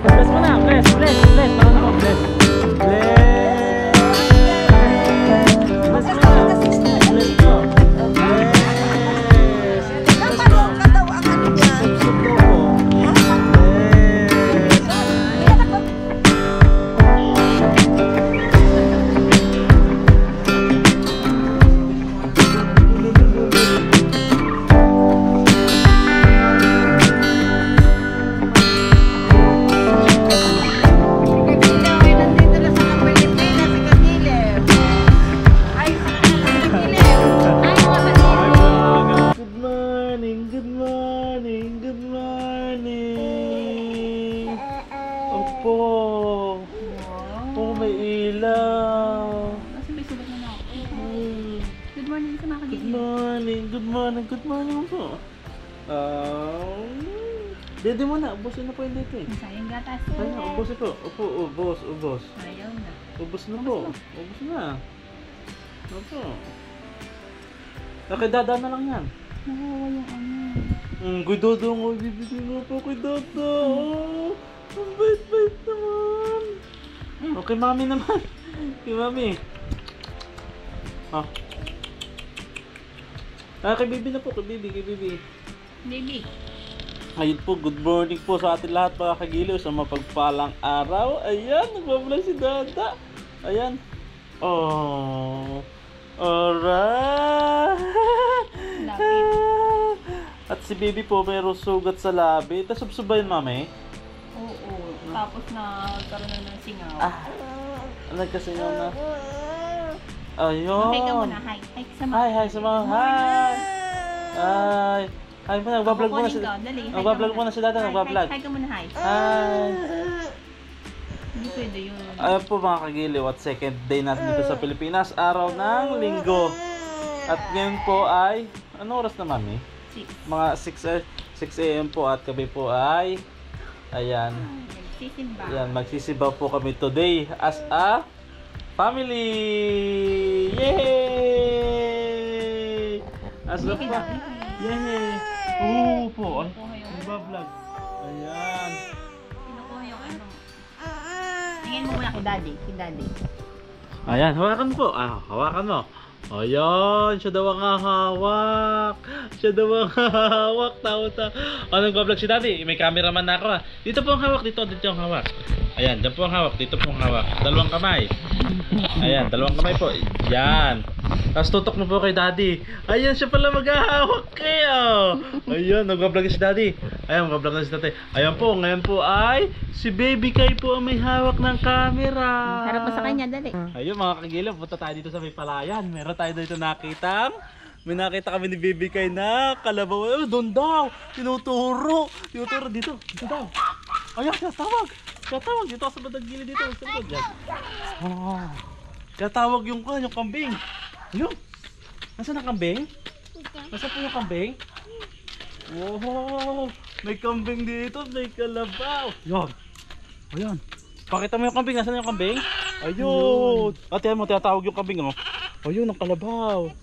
Bless mo na. Bless. Marunong ako. Bless. Bless mo na. Bless mo. Kapag daw ang ano niya. Good morning po. Dede mo na, ubusin na po yung dito eh. Sayang gatas. Ay na, ubusin po. Ubos. Ayaw na. Ubos na po. Ubos na. Opo. Nakidada na lang yan. Nahawa yung ano. Kuidodo mo, bibigyan mo po kuidodo. Ang bait-bait naman. Okay, mami naman. Kay mami. Kay Bibi na po, kay Bibi. Baby. Ayun po, good morning po sa atin lahat mga kagiliw sa mapagpalang araw. Ayan, nagbablog si Dada. Ayan. Oh. Alright. At si Bibi po mayroong sugat sa labi. Tapos subsubay yun, mami? Oo. Tapos na karoon na ng singaw. Nagkasingaw na. Ayun. Hi ka muna, hi. Hi sa mga. Hi sa mga. Hi. Hi mo na, nagbablog muna si Dada. Nagbablog muna si Dada, nagbablog. Hi ka muna, hi. Hi. Hindi pwede yun. Ayun po mga kagiliw at second day natin dito sa Pilipinas, araw ng linggo. At ngayon po ay, anong oras na mami? 6. Mga 6 AM po at kami po ay, ayan. Magsisimba. Ayan, magsisimba po kami today as a family! Yay! As a Yay! Oo po, ay, nagbablog. Ayan. Kinukuha yung ano. Tingin mo muna kay daddy. Ayan, hawakan po. Hawakan mo. Ayan, siya daw ang hahawak. Tao. Anong nagbablog si daddy? May cameraman na ako Dito po ang hawak, dito ang hawak. Ayan, dyan po ang hawak, dito po ang hawak. Dalawang kamay. Ayan, dalawang kamay po. Yan. Tapos tutok na po kay daddy. Ayan, siya pala maghahawak kayo. Ayan, nagbablog si daddy. Ayan, magbablog na si tatay. Ayan po, ngayon po ay si Baby Kai po ang may hawak ng camera. Harap mo sa kanya, dali. Ayun mga kagilaw, punta tayo dito sa may palayan. Meron tayo dito may nakita kami ni Baby Kai na kalabaw. Doon daw, tinuturo dito daw. Ayan, tatawag dito sa bandang gilid dito. Tatawag yung kambing. Ayun, nasaan ang kambing? Nasaan po yung kambing? Wow, may kambing dito, may kalabaw. Ayan. Pakita mo yung kambing, nasaan yung kambing? Ayun. Ate mo, tinatawag yung kambing Ayun, ang kalabaw.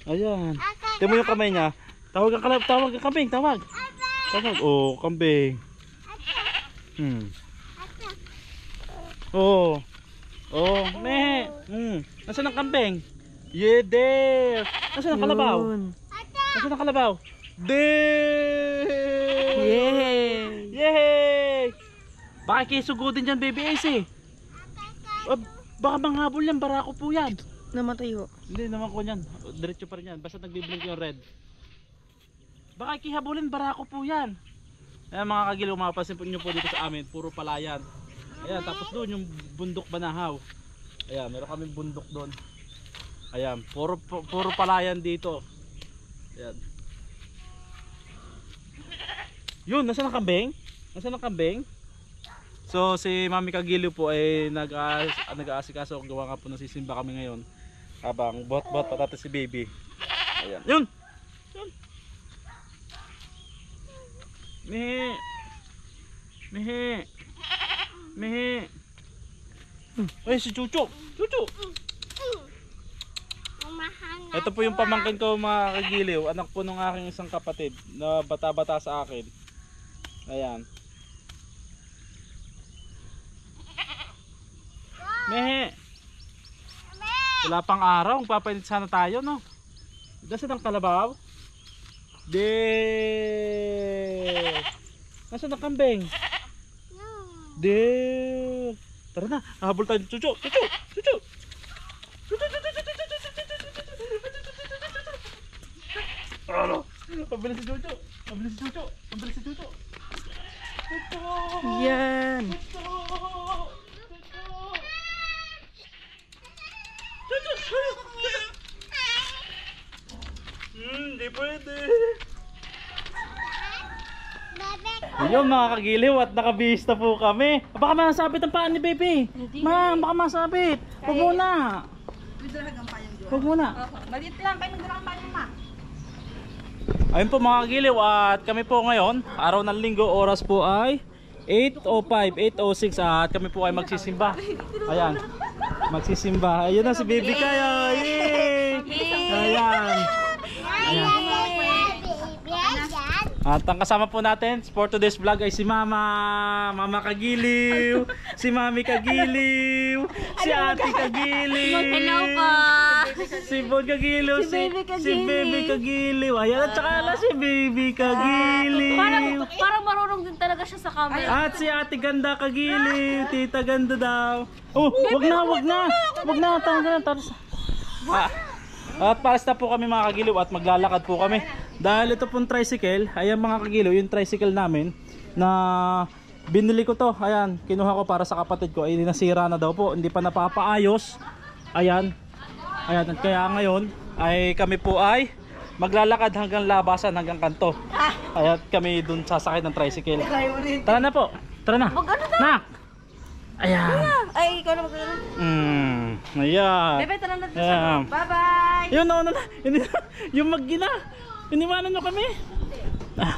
Ayan. Tingnan mo yung kamay niya. Tawag ang kambing, tawag. Oh, kambing. Me. Nasaan ang kambing? Yeah, there. Nasaan ang kalabaw? Nasaan ang kalabaw? There. Yay! Baka kisugudin dyan, Baby Ace baka manghabol yan, barako po yan. Namatay ho. Hindi naman ko yan, diretso pa rin yan. Basta nagbiblink yung red. Baka kihabulin, barako po yan. Ayan mga kagilaw, mapapansin po nyo po dito sa amin, puro palayan. Ayan, tapos doon yung bundok Banahaw. Ayan, meron kaming bundok doon. Ayan, puro palayan dito. Ayan. Yun, nasaan ang kambing? So si Mami Kagiliw po ay nag-aasikaso, gawa nga po nasisimba kami ngayon. Habang bot-bot patatas si Baby. Ayan. Yun! Mihi! Ay, si Chucho! Ito po yung pamangkin ko mga kagiliw. Anak po ng aking isang kapatid na bata-bata sa akin. Ayan. Mehe. Wala pang araw, papainit sana tayo, no? Nasaan ang kalabaw? De. Nasaan ang kambing? De. Tara na, habol tayo. Chuchu, chuchu, chuchu. Ano? Pabilis si Chuchu. Pabilis si Chuchu. Pabilis si Chuchu. Chuchu. Yan. Hindi pwede. Ayun mga kagiliw at nakabihis na po kami. Baka masabit ang paan ni baby. Ma, baka masabit. Huwag muna. Huwag muna. Maliit lang kayo nagdala pa niya, ma. Ayun po mga kagiliw at kami po ngayon, araw ng linggo, oras po ay 8:05, 8:06 at kami po ay magsisimba. Ayan. Magsisimba. Ayun na si baby kayo. Yay! Ayan. Ayan. At ang kasama po natin for today's vlog ay si Mama Kagiliw, si Mami Kagiliw, si Ate Kagiliw, Hello po. si Bon Kagiliw, si Baby Kagiliw. Ayan, at saka na si Baby Kagiliw. Parang marunong din talaga siya sa camera. At si Ate Ganda Kagiliw, Tita Ganda daw. Oh, wag na, tanggal na. At pares na po kami mga kagiliw at maglalakad po kami. Dahil ito pong tricycle, ayan mga kagiliw, yung tricycle namin na binili ko to. Ayan, kinuha ko para sa kapatid ko. Ay nasira na daw po, hindi pa napapaayos. Ayan. Ayan, at kaya ngayon ay kami po ay maglalakad hanggang labasan, hanggang kanto. Ayan, kami dun sasakay ng tricycle. Tara na po. Tara na. Nak. Ayan. Ay, ikaw na magkano. Ayan. Bebe, tara na dito Ayan. Bye-bye. Yun, nauna na. Yung mag-gina. Iniwanan nyo kami.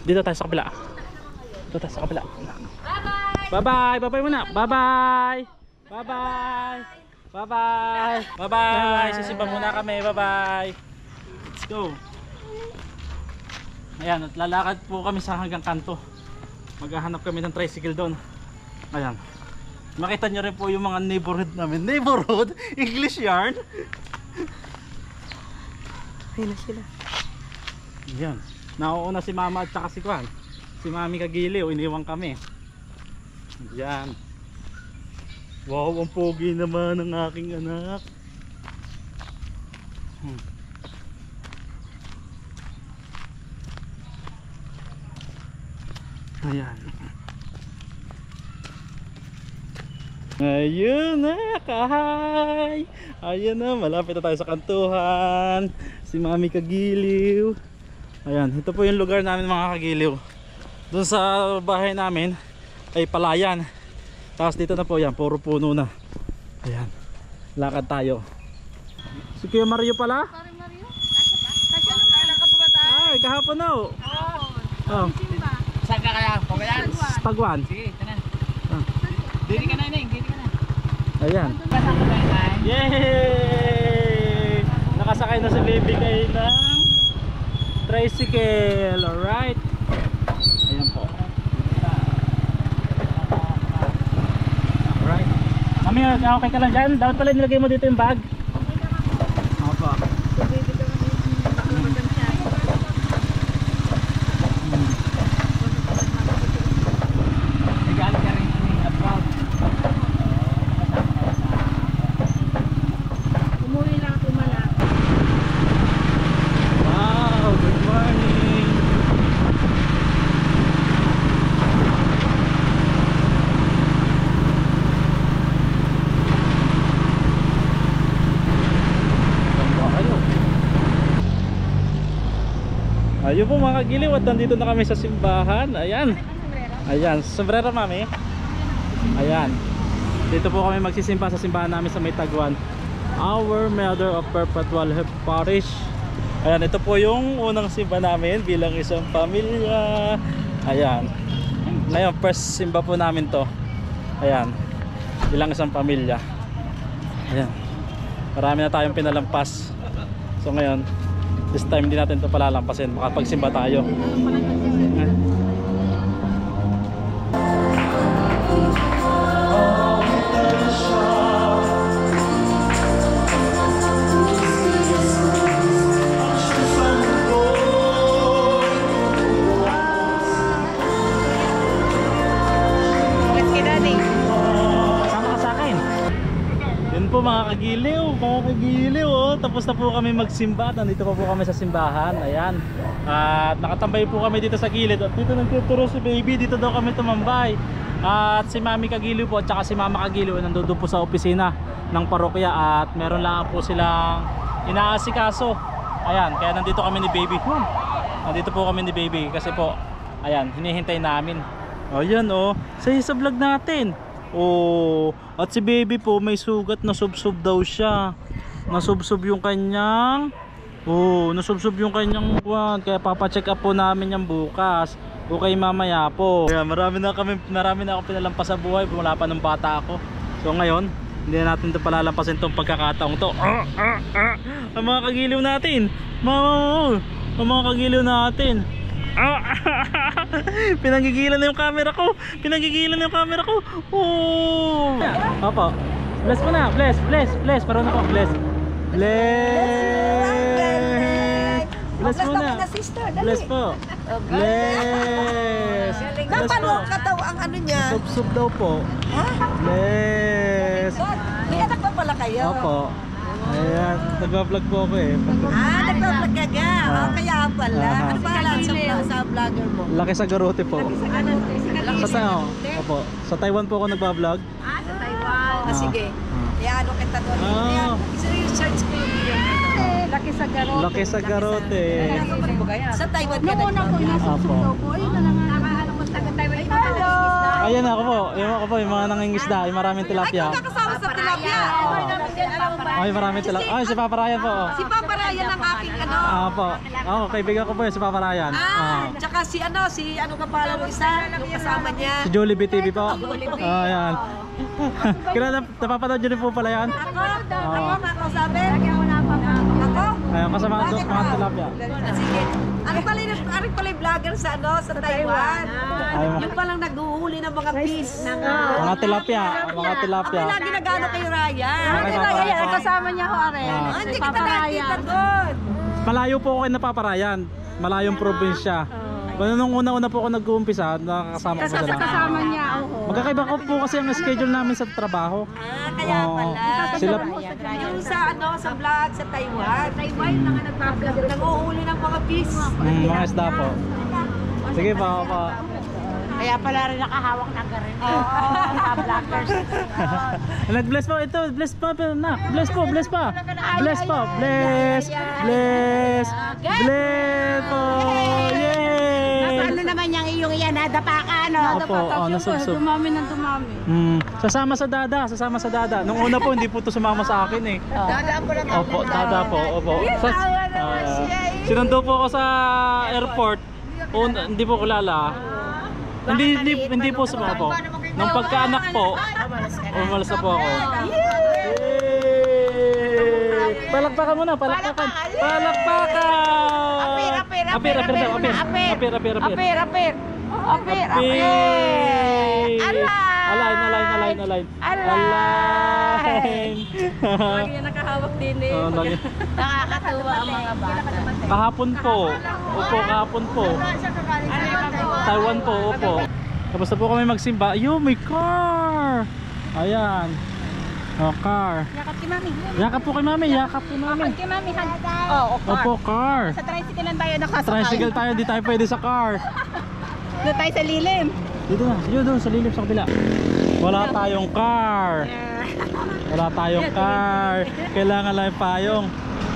Dito tayo sa kabila. Dito tayo sa kabila. Bye-bye. Bye-bye. Bye-bye muna. Bye-bye. Bye-bye. Bye-bye. Bye-bye. Sisimba muna kami. Bye-bye. Let's go. Ayan, at lalakad po kami sa hanggang kanto. Maghahanap kami ng tricycle doon. Ayan. Makita nyo rin po yung mga neighborhood namin. Neighborhood? English yarn? Ayun na sila. Yan. Nauuna si Mama at saka si Kwan. Si Mami Kagiliw, iniwan kami. Yan. Wow, ang pogi naman ng aking anak. Ayan. Ayun na, kahay. Ayun na, malapit na tayo sa kantuhan. Si Mami Kagiliw. Ayan, ito po yung lugar namin mga kagiliw. Doon sa bahay namin ay palayan. Tapos dito na po yan, puro puno na. Ayan, lakad tayo. Si Kuya Mario pala? Sorry, Mario. Kasya naman. Lakad ba tayo? Ay, kahapon na oh. Oo. Oh, Simba. Saan ka kaya? Pagayan? Tagwan. Sige, tanan. Dili ka na, Neng. Dili ka na. Ayan. Kasama ka ba yan? Yay! Nakasakay na si baby kayo ng tricycle. Alright. Ayan po. Alright. Mami, okay ka lang dyan? Dapat pala nilagay mo dito yung bag. Opo. Nag-aal ka rin abroad. Umuwi lang ako malaki. Wow, good morning. Ayun po mga kagiliw at nandito na kami sa simbahan. Ayan. Ayan, sombrero mami. Ayan. Dito po kami magsisimba sa simbahan namin sa May Tagwan. Our Mother of Perpetual Help Parish. Ayan, ito po yung unang simba namin bilang isang pamilya. Ayan. Ngayon, first simba po namin to. Ayan. Bilang isang pamilya. Ayan. Marami na tayong pinalampas. So ngayon, this time hindi natin ito palalampasin. Makapagsimba tayo. po mga kagiliw oh. Tapos na po kami magsimba. Nandito pa po kami sa simbahan. Ayan. At nakatambay po kami dito sa gilid. At dito nagtuturo si baby. Dito daw kami tumambay. At si Mami Kagiliw po at saka si Mama Kagiliw nandun po sa opisina ng parokya. At meron lang po silang inaasikaso. Ayan. Kaya nandito kami ni baby. Nandito po kami ni baby. Kasi po, ayan, hinihintay namin. Ayan oh. Sa vlog natin. Oh, at si baby po may sugat na subsob daw siya. Nasubsob yung kanyang nasubsob yung kanyang buwan. Kaya papacheck up po namin yan bukas. Okay mamaya po. Kaya marami na ako pinalampas sa buhay. Mula pa nung bata ako. So ngayon, hindi na natin ito palalampasin itong pagkakataong to. Ang mga kagiliw natin. Ang mga kagiliw natin. Pinanggigilan na yung camera ko. Oh. Opo. Bless mo na. Bless. Parang ako. Bless mo na. Bless po. Bless. Napanood ka daw ang ano niya. Sub daw po. Ha? Bless. May anak pa pala kayo. Opo. Ayan, nagbablog po ako eh. Nagpa-vlog ka ga. Kaya pala. Ano ba alam sa vlogger mo? Laki sa Garote po. Sa Taiwan. Opo. Sa Taiwan po ako nagbablog. Sa Taiwan. Sige. Kaya ano kita doon. Search ko yung video. Laki sa Garote. Laki sa Garote. Sa Taiwan ka nagbablog. Opo. Ayun na lang. Nakahanap mo sa Taiwan. Ayan ako po. Yung mga nangingisda. Yung maraming tilapia. Ay, kasama sa tilapia. Ay, maraming tilapia. Ay, si Papa Ryan po. Si Papa Ryan ang aking ano. Po. Kaibigan ko po yun, si Papa Ryan. Tsaka si ano ka pala mo isa, yung kasama niya. Si Jollibee TV po. Ayan. Kailan napapanood nyo rin po pala yan? Ako, makausapin. Ako? Ayan, kasama ang mga tilapia. Sige. Ano pala yung vlogger sa Taiwan? Yung palang naghuhuli ng mga fish. Mga tilapia. Ako lagi nag-ano kay Raya. Kasama niya ho, Are. Hindi kita nakikita doon. Malayo po ako kay Napaparayan. Malayong probinsya. Nung una-una po ako nag-uumpisa, nakakasama ko sila. Kasama niya, oo. Magkakaiba ko po kasi ang schedule namin sa trabaho. Kaya pala. Sila Yung sa vlog sa Taiwan. Taiwan na nga nagpa-vlog. Nag-uuhuli ng mga fish. mga isda po. Sige pa. Kaya pala rin nakahawak ng garin. Mga vloggers. Nag-bless po ito. Bless pa. Bless po. Bless po. Yay! Ano naman yung iyong iyan, nadapa ka, ano? Opo, nasubsob. Dumami ng dumami. Sasama sa dada. Nung una po, hindi po ito sumama sa akin eh. Dadaan po lang. Opo, dada po. Opo. Sinundo po ako sa airport. Hindi po kilala. Hindi po sumama po. Nung pagkaanak po, umalas na po ako. Palakpakan muna, palakpakan. Apir. Alain. Lagi yan nakahawak din eh. Nakakatuwa ang mga bata. Kahapon po. Taiwan po, opo. Tapos na po kami magsimba. Ayun, may car. Ayan. Car. Yakap kay Mami. Yakap po kay Mami. Kay Mami, car. Opo, car. Sa tricycle lang tayo nakasakay. Tricycle tayo, di tayo pwede sa car. Doon tayo sa lilim. Dito na, yun doon sa lilim sa kabila. Wala tayong car. Kailangan lang yung payong.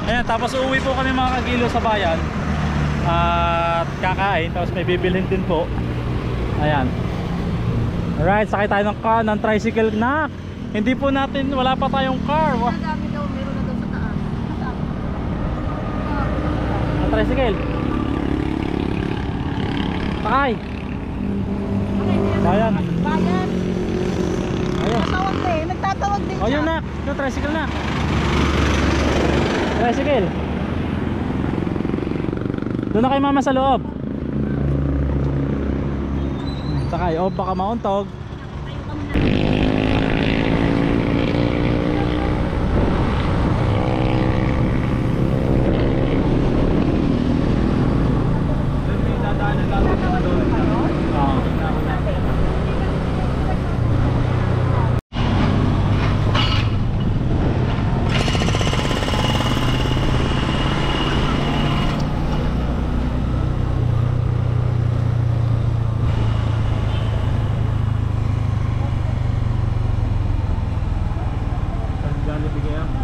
Ayan, tapos uuwi po kami mga kagilo sa bayan. At kakain, tapos may bibilhin din po. Ayan. Alright, sakay tayo ng tricycle na. Hindi po natin, wala pa tayong car. Dami daw, meron na daw sa taas. Ang tricycle. Sakay. Bayan. Ayun. Nagtatawag din O yun na, yung tricycle na. Tricycle. Doon na kay mama sa loob. Sakay, o baka mauntog.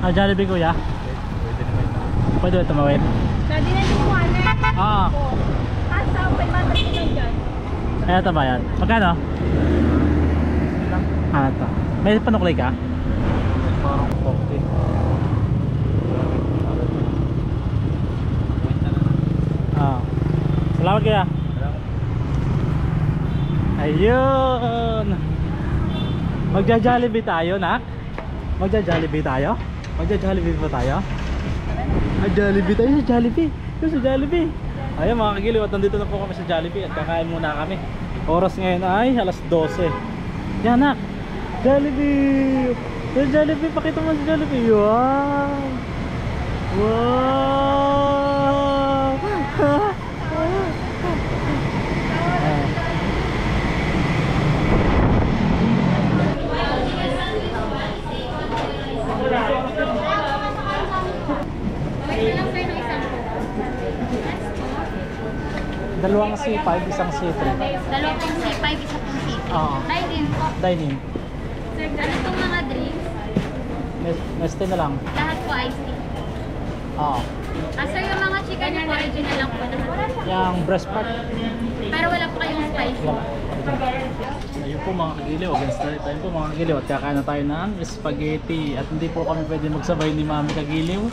Ah, Jollibee kuya? Pwede ba tumawid? Pwede na yung wallet. Ah, Asa, 500 lang dyan. kaya ito ba yan? Magkano? Ah, ito. May panuklay ka? Parang 40. Ah. Salamat kaya. Ayun. Magja-Jollibee tayo, nak? Magja-Jollibee tayo? Magja-Jollibee pa tayo? Ah, Jollibee tayo sa Jollibee. Sa Jollibee. Ayun mga kagiliw, at nandito na po kami sa Jollibee at kakain muna kami. Oras ngayon ay alas 12. Yan, nak. Jollibee. Sa Jollibee, pakita mo sa Jollibee. Wow. Wow. Dalawang C5, isang C3. Dalawang C5, isa pong C3. Oo. Dine-in po. Dining. Sir, ano itong mga drinks? Neste na lang. Lahat po iced tea. Oo. Sir, yung mga chicken yung original lang po naman. Yung breast part. Pero wala po kayong spicy. Wala. Ayun po mga kagiliw, against time po mga kagiliw at kakain na tayo ng spaghetti at hindi po kami pwede magsabay ni Mami Kagiliw.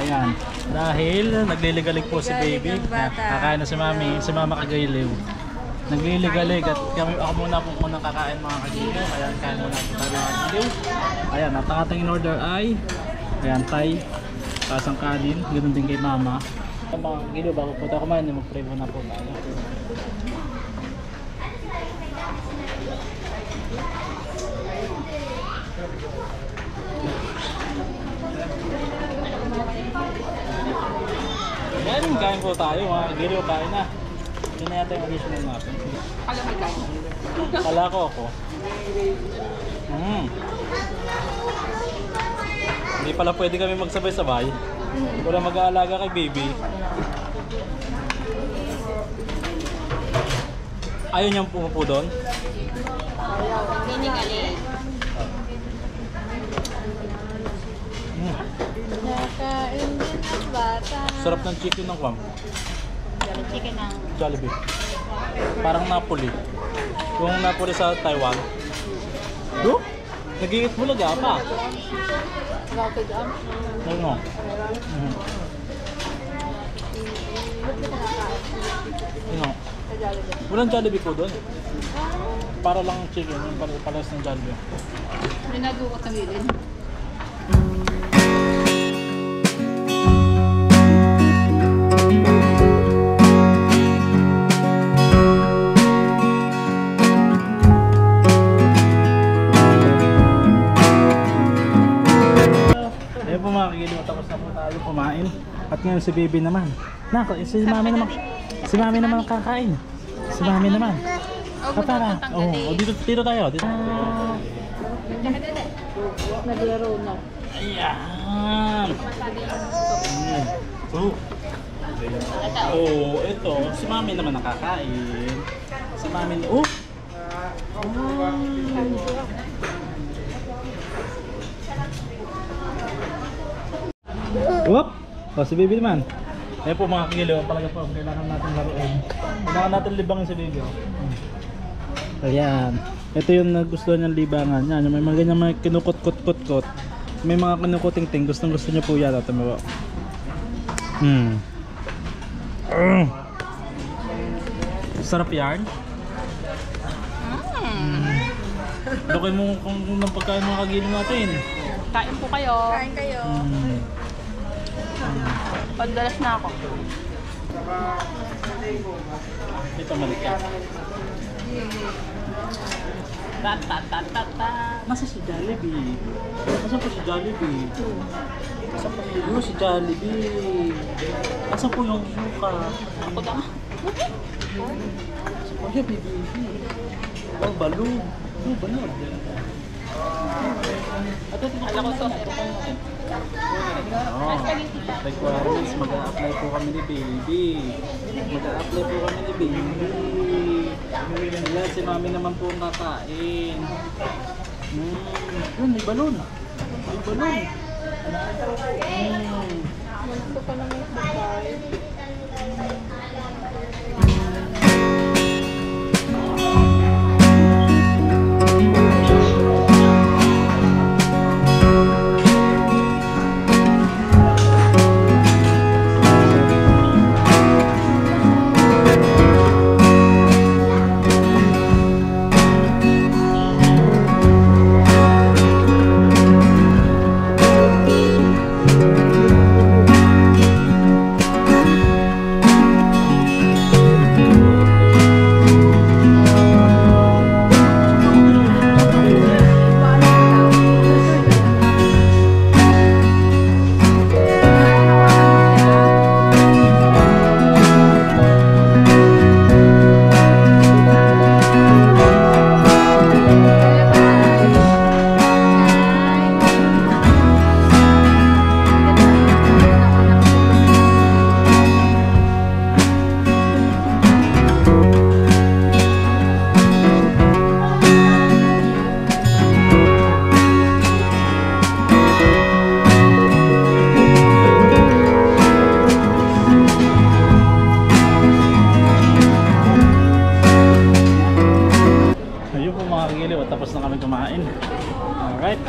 Ayan, dahil nagliligalig po si baby. Kakain na si Mami, si Mama Kagiliw. Nagliligalig at kami, ako muna po muna kakain mga kagiliw. Ayan, kain muna po tayo mga kagiliw. Ayan, at ang ating in order ay ayan, Thai, kasang kanin, ganoon din kay Mama. Mga kagiliw, bago po tayo kumain, mag-pray muna po tayo. Yan, kain po tayo mga kagiliw, kain na. Yun na yata yung additional natin. Kala ko ako. Hindi pala pwede kami magsabay-sabay. Wala mag-aalaga kay baby. Ayaw niyang pumupo doon? Ginigaling. Nakain din ang bata. Sarap ng chicken ng Kwam. Chicken ng... Jollibee. Parang Napoli. Yung Napoli sa Taiwan. Do? Nagigit mo laga pa. Ayun mo. Ayun mo. Walang Jollibee po doon. Para lang chicken. Yung palas ng Jollibee. Minaguot ng gilid. Ayun po mga kagiliw, tapos na po tayo kumain. At ngayon si baby naman. Nako, si mami naman. Si mami naman ang kakain. Si mami naman. Para. Oh, dito tayo. Dito. Naglaro na. Ayan. Oh. Oh, ito. Si mami naman nakakain. Si mami. Oh. Whoop! Oh, si baby naman. Ayan po mga kagiliw, talaga po, kailangan natin laruin. Kailangan natin libangin si baby. Ayan. Ito yung nagustuhan niyang libangan. Yan, may mga ganyan mga kinukot-kot-kot-kot. May mga kinukuting-ting. Gustong-gusto niya po yan. Ito mo. Sarap yan. Lokin mo kung ng pagkain mga kagiliw natin. Kain po kayo. Kain kayo. Pagdalas na ako. Ito malik ka. Nasa si Jollibee? Nasaan po si Jollibee? Nasaan po si Jollibee? Nasaan po yung suka? Ako na. Oh, siya, baby. Oh, balon. Oh, balon. Ito, alam ko sauce. Requirements, mag-a-apply po kami ni baby. Mag-a-apply po kami ni baby. Wala, si mami naman po ang kakain. Yun, may balon. May balon. Ayun po mga kagiliw, tapos na kami kumain. Alright.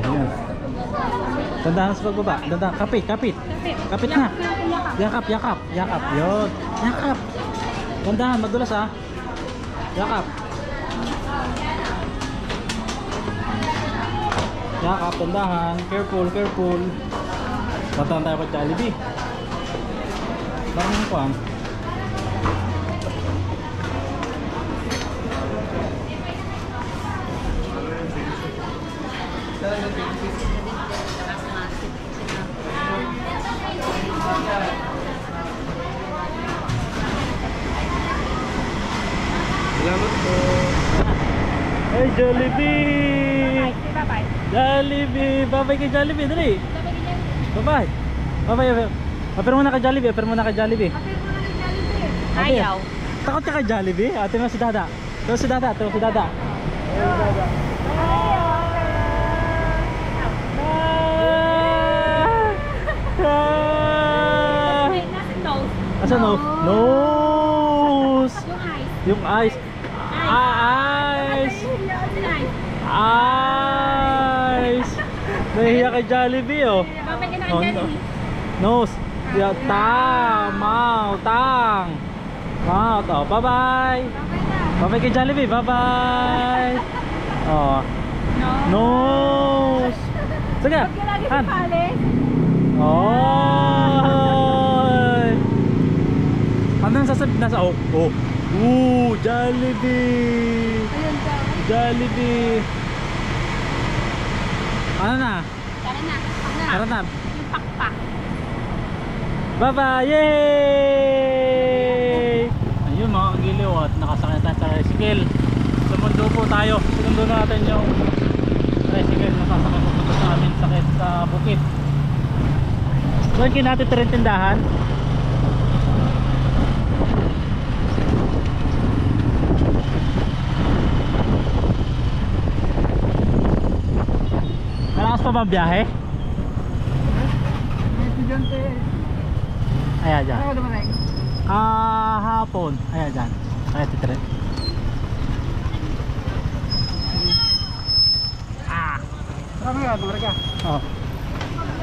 Ayan. Tandaan sa pagbaba. Tandaan. Kapit, kapit. Kapit na. Yakap, yakap. Yakap. Yun. Yakap. Tandaan, madulas ah. Yakap. Yakap, tandaan. Careful, careful. Tandaan tayo kay Jollibee. Parang yung kuhan. Salamat po. Hey Jollibee! Jollibee! Bye-bye kay Jollibee, dali! Bye-bye! Bye-bye! Apir muna kay Jollibee, apir muna kay Jollibee. Ayaw. Takot ka kay Jollibee? Ate mo si Dada. Ito si Dada, ito si Dada. Asa nose? Nose! Yung eyes. Eyes! Eyes! Nahiya kay Jollibee oh. Oh, no. Nose. Yeah, tang, mouth, tang. Mouth. Oh, bye-bye. Bye-bye kay Jollibee. Bye-bye. Oh. Nose. Sige. Han. Oh. Ano nang sasabihin? Nasa oh. Oh. Jollibee. Jollibee. Ano na? Tara na. Yung pakpak. Bye-bye! Yay! Ayun mga kagiliw at nakasakay tayo sa tricycle. Sumundo po tayo. Sinundo natin yung tricycle na sasakay po sa amin sakit sa bukit. Doon kayo natin tindahan. Malakas pa ba ang biyahe? Ayan dyan. Hapon. Ayan dyan. Ayan titret. Oh.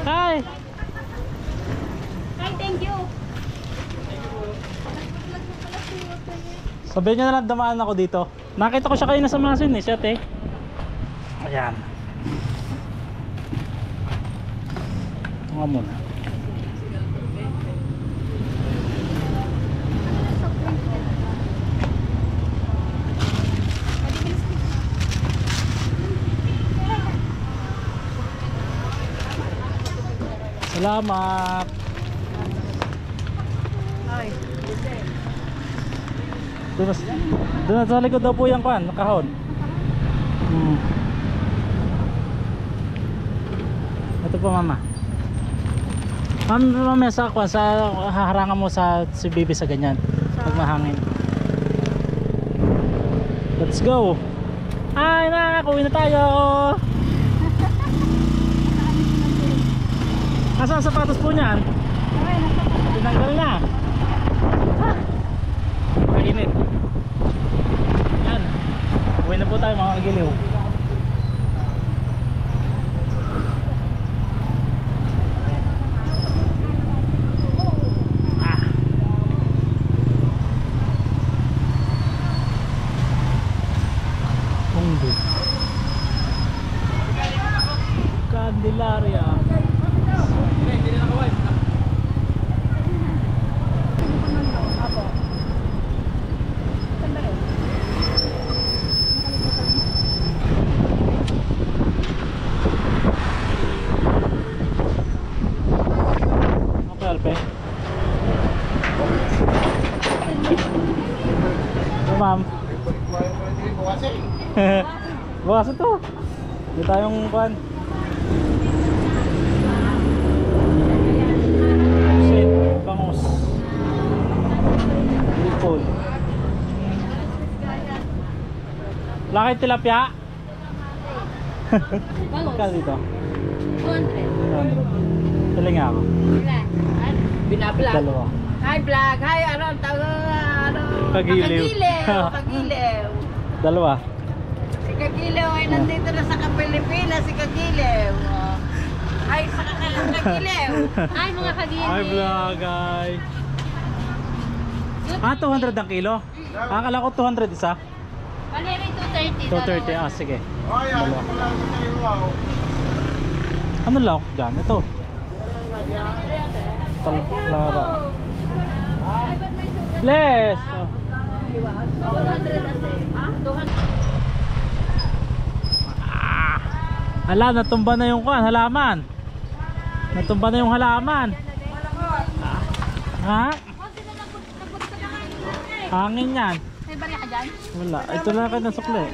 Hi! Hi, thank you. Sabihin nyo na lang damaan ako dito. Nakita ko siya kayo nasa masin eh. Siya te. Ayan. Ito nga muna. Salamat. Doon sa likod daw po yung kahon. Ito po mama. Mamaya sa kwan, sa haharangan mo sa si baby sa ganyan. Pag mahangin. Let's go. Ay na, kuwi na tayo. Asa ang sapatos po niyan? Tinanggal na. Mainit. Yan. Uwi na po tayo mga kagiliw. Candelaria. Okay, Alpe. Oh, ma'am. Bukas ito. Hindi tayong kuhan. Shit, bangus. Lipol. Lakay tilapia. Magkano dito? 200. Pili nga ako. Binablog. Dalawa. Hi vlog. Hi ano ano. Kagiliw. Kagiliw. Dalawa. Si Kagiliw ay nandito na sa Pilipinas si Kagiliw. Ay sa Kagiliw. Ay, mga kagili. Hi vlog guys. 200 ang kilo? Akala ko 200 isa. Paneri 230. 230, sige. Dalawa. Ano lang dyan? Ito. Talaba. Bless! Oh. 200 kasi. 200. Ala, natumba na yung halaman. Natumba na yung halaman. Ha? Hangin yan. May bari ka dyan? Wala. Ito lang kayo ng sukli.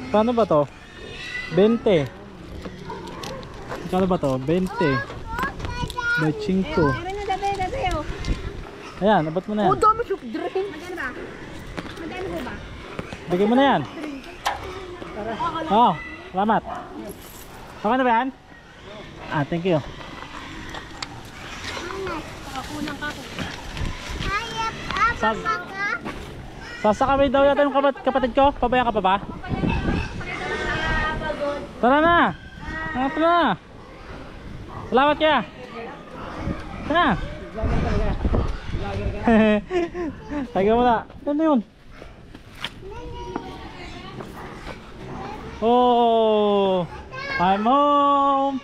Paano ba to? 20. Paano ba to? 20. By 5. Ayan, abot mo na yan. dami soup drink. Bigay mo na yan. Oh, salamat. Okay na ba yan? Ah, thank you. Sasakabay daw yata yung kapatid ko. Pabaya ka pa ba? Tara na. Tara na. Salamat kaya. Tara na. Taga mo na. Ano yun? Oh, I'm home.